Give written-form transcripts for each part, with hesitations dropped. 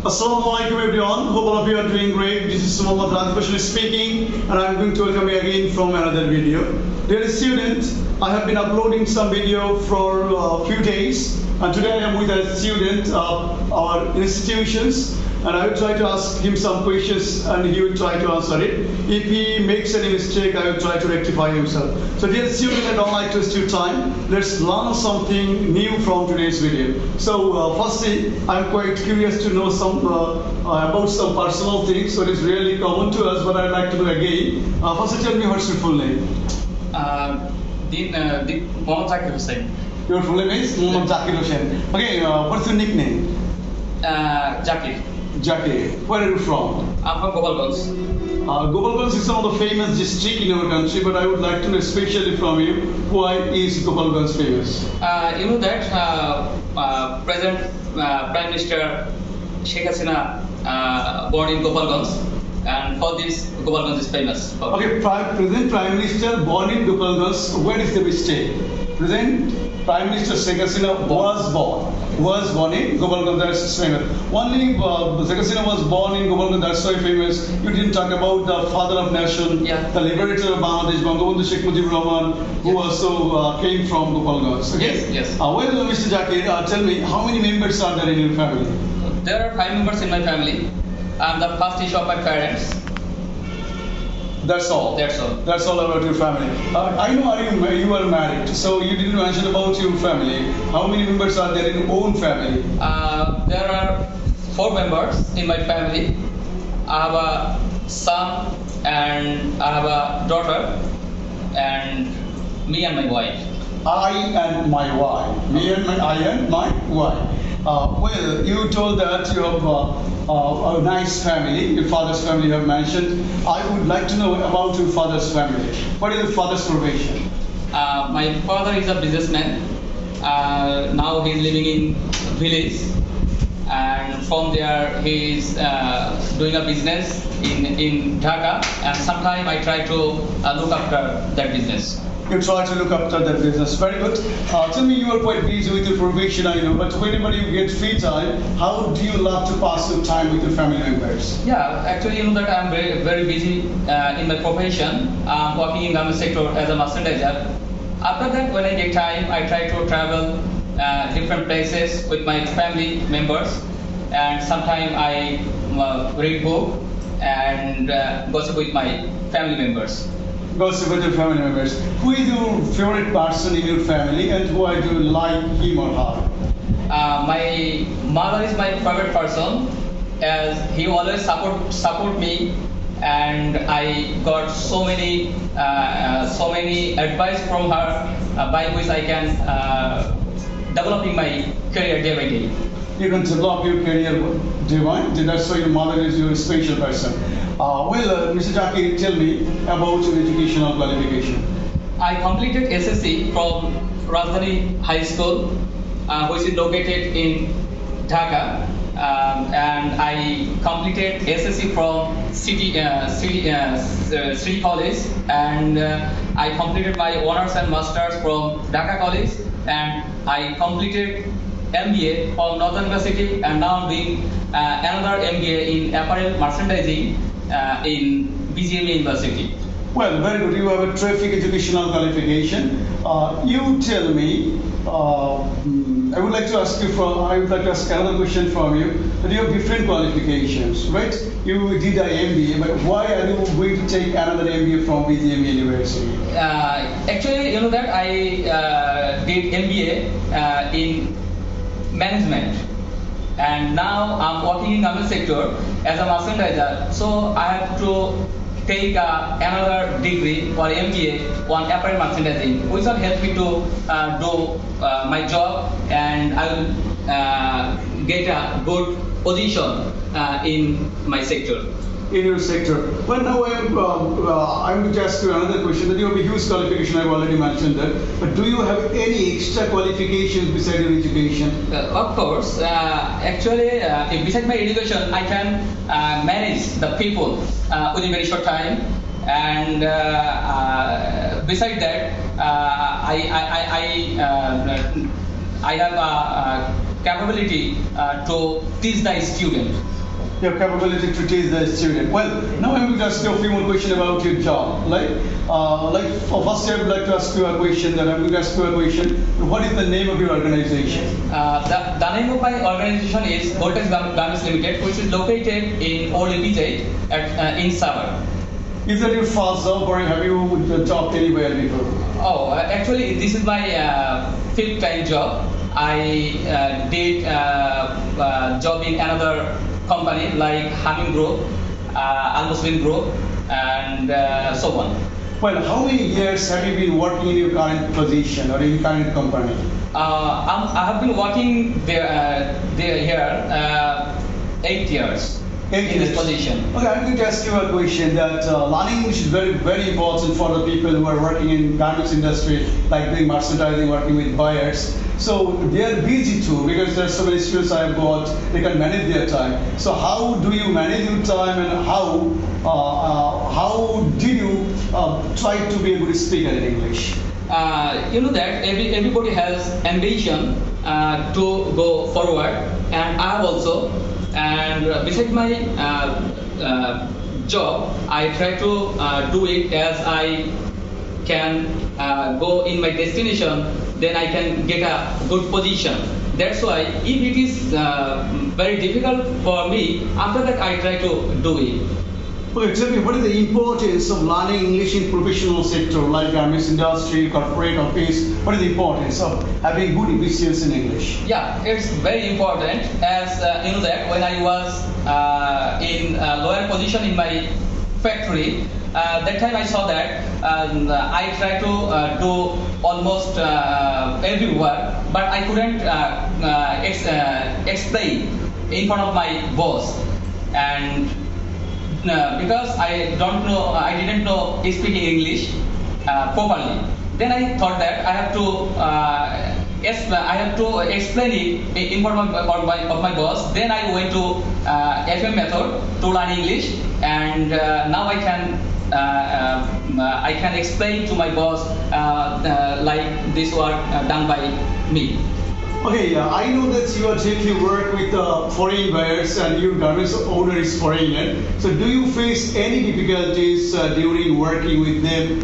Assalamualaikum everyone. Hope all of you are doing great. This is Rajib speaking, and I'm going to welcome you again from another video. Dear students, I have been uploading some video for a few days, and today I am with a student of our institutions, and I will try to ask him some questions, and he will try to answer it. If he makes any mistake, I will try to rectify himself. So, dear students, I don't like to waste your time. Let's learn something new from today's video. So, firstly, I'm quite curious to know some about some personal things. So, it is really common to us, but I'd like to know again. Firstly, tell me what's your full name. Mohammad Zakir Hussain. Your full name is Mohammad Zakir Hussain. Okay, what's your nickname? Zakir. Jackie. Where are you from? I'm from Gopalganj. Gopalganj is one of the famous district in our country, but I would like to know especially from you, why is Gopalganj famous? You know that present Prime Minister Sheikh Hasina born in Gopalganj, and for this Gopalganj is famous. Okay, present Prime Minister born in Gopalganj. Where is the mistake? Present Prime Minister Sheikh Hasina was born in Gopalganj. That's famous. Only Sheikh Hasina was born in Gopalganj. That's why famous. You didn't talk about the father of nation, the liberator of Bangladesh, Bangabandhu Sheikh Mujibur Rahman, who also came from Gopalganj. Okay? Yes. Well, Mr. Zakir, tell me, how many members are there in your family? There are 5 members in my family. I'm the first issue of my parents. That's all. That's all about your family. I know you are married, so you didn't mention about your family. How many members are there in your own family? There are 4 members in my family. I have a son and I have a daughter, and me and my wife. I and my wife. I and my wife. Well, you told that you have a nice family. Your father's family you have mentioned. I would like to know about your father's family. What is your father's profession? My father is a businessman. Now he's living in village, and from there he's doing a business in Dhaka. And sometimes I try to look after that business. You try to look after that business. Very good. Tell me, you are quite busy with your profession, I know, but whenever you get free time, how do you love to pass your time with your family members? Yeah, actually, you know that I'm very busy in my profession. I'm working in government sector as a merchandiser. After that, when I get time, I try to travel different places with my family members, and sometimes I read book and gossip with my family members. Gossip with your family members. Who is your favorite person in your family, and why do you like him or her? My mother is my favorite person, as he always support me, and I got so many advice from her by which I can developing my career day by day. You can develop your career day by day. That's why your mother is your special person. Mr. Zakir, tell me about your educational qualification. I completed SSC from Rajdhani High School, which is located in Dhaka, and I completed SSC from City College, and I completed my honors and masters from Dhaka College, and I completed MBA from Northern University, and now I'm doing another MBA in apparel merchandising in BGM University. Well, very good. You have a terrific educational qualification. You tell me. I would like to ask another question from you. That you have different qualifications, right? You did an MBA, but why are you going to take another MBA from BGM University? Actually, you know that I did MBA in management, and now I'm working in government sector as a merchandiser. So I have to take another degree or MBA on apparel merchandising, which will help me to do my job, and I will get a good position in my sector. In your sector. Well, now I will ask you another question. That you have a huge qualification, I've already mentioned that. But do you have any extra qualifications besides your education? Of course. Actually, besides my education, I can manage the people within a very short time. And besides that, I have capability to teach the student. Your capability to teach the student. Well, now I'm going to ask you a few more questions about your job. First I would like to ask you a question. Then I'm going to ask you a question. What is the name of your organization? The name of my organization is Voltage Garments Limited, which is located in Old EPJ in Sabah. Is that your first job, or have you jobbed anywhere before? Oh, actually, this is my fifth time job. I did job in another company like Hamming Group, Al-Muslim Group, and so on. Well, how many years have you been working in your current position or in your current company? I have been working here 8 years. In this position. Okay, I'm going to ask you a question that learning English is very, very important for the people who are working in garments industry, like doing merchandising, working with buyers. So they are busy too, because there are so many skills I have got, they can manage their time. So how do you manage your time, and how did you try to be a good speaker in English? You know that everybody has ambition to go forward, and I have also. And besides my job, I try to do it as I can go in my destination, then I can get a good position. That's why if it is very difficult for me, after that I try to do it. Okay, tell me, what is the importance of learning English in professional sector like garments industry, corporate office? What is the importance of having good efficiency in English? Yeah, it's very important, as you know that when I was in a lower position in my factory, that time I saw that I tried to do almost every work, but I couldn't explain in front of my boss, and because I didn't know speaking English properly. Then I thought that I have to explain it in front of my boss. Then I went to FM method to learn English, and now I can explain to my boss like this work done by me. Okay, I know that you are taking work with foreign buyers and your garments owner is foreigner. So do you face any difficulties during working with them?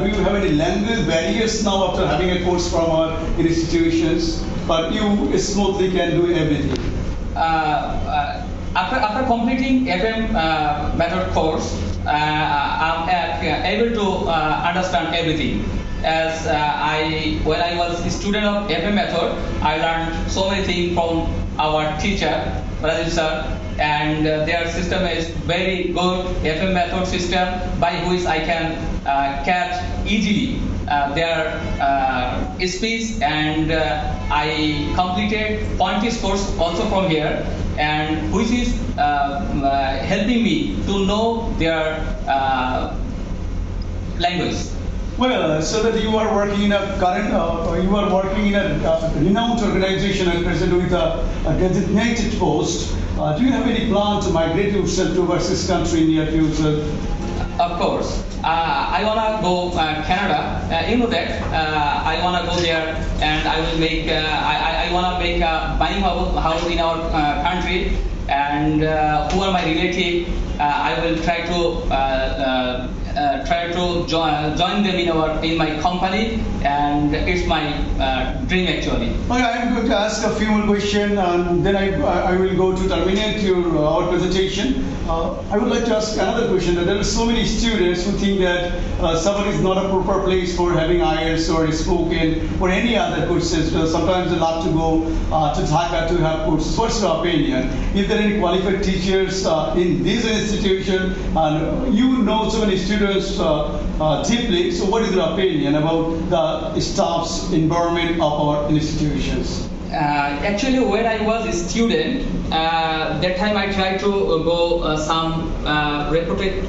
Do you have any language barriers now after having a course from our institutions? But you smoothly can do everything. After completing FM method course, I'm able to understand everything. As when I was a student of FM method, I learned so many things from our teacher, Rajib sir, and their system is very good FM method system by which I can catch easily their speech, and I completed pointless course also from here, and which is helping me to know their language. Well, so that you are working in a renowned organization and present with a designated post. Do you have any plan to migrate yourself to overseas country in near future? Of course. I wanna go Canada. You know that I wanna go there, and I will make. I wanna make a buying house in our country, and who are my relative. I will try to join them in my company, and it's my dream actually. Okay, I am going to ask a few more questions, and then I will go to terminate our presentation. I would like to ask another question. That there are so many students who think that Sabah is not a proper place for having IELTS or spoken or any other courses. Sometimes they love to go to Dhaka to have courses. What's your opinion? Is there any qualified teachers in this institution? And you know so many students deeply. So what is your opinion about the staff's environment of our institutions? Actually, when I was a student, that time I tried to go some reputed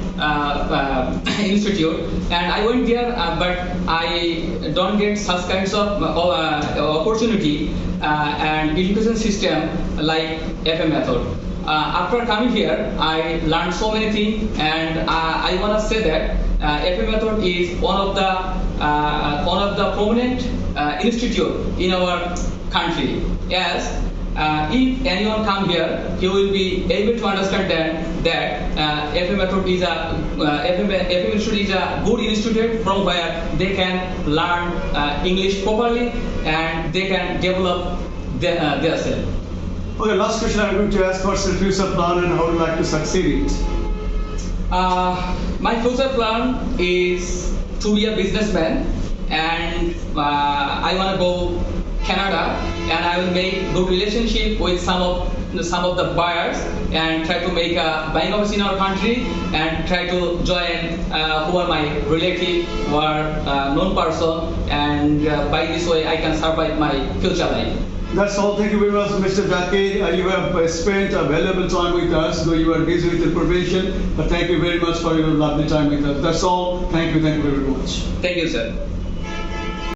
institute, and I went there, but I don't get such kinds of opportunity and education system like FM method. After coming here, I learned so many things, and I want to say that FM method is one of the prominent institute in our country. Yes, if anyone come here, he will be able to understand that FM method is FM Institute is a good institute from where they can learn English properly and they can develop themselves. Okay, last question I'm going to ask. What's your future plan and how would you like to succeed it? My future plan is to be a businessman, and I want to go Canada, and I will make good relationship with some of the buyers and try to make a buying office in our country and try to join who are my relative or known person, and by this way I can survive my future life. That's all. Thank you very much, Mr. Zakir. You have spent a valuable time with us, though you are busy with your profession. But thank you very much for your lovely time with us. That's all. Thank you very much. Thank you, sir.